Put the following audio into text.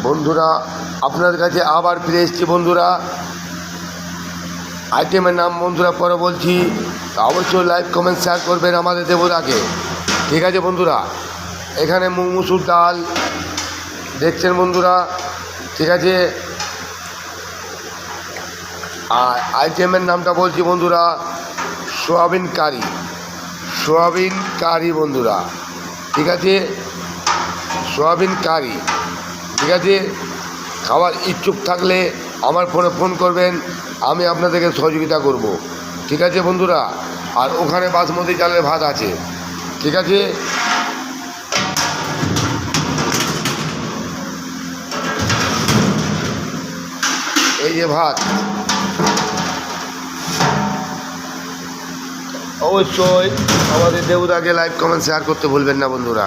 বন্ধুরা আপনাদের কাছে আবার ফিরে এসেছি বন্ধুরা। আইটেমের নাম বন্ধুরা পরে বলছি, অবশ্যই লাইক কমেন্ট শেয়ার করবেন আমাদের দেবতাকে। ঠিক আছে বন্ধুরা, এখানে মুগ মুসুর ডাল দেখছেন বন্ধুরা, ঠিক আছে। আর আইটেমের নামটা বলছি বন্ধুরা, সোয়াবিন কারি, সোয়াবিন কারি বন্ধুরা, ঠিক আছে, সোয়াবিন কারি, ঠিক আছে। খাওয়ার ইচ্ছুক থাকলে আমার ফোনে ফোন করবেন, আমি আপনাদেরকে সহযোগিতা করব, ঠিক আছে বন্ধুরা। আর ওখানে বাসমতি চালের ভাত আছে, ঠিক আছে। এই যে ভাত, অবশ্যই আমাদের দেবতাকে লাইক কমেন্ট শেয়ার করতে ভুলবেন না বন্ধুরা।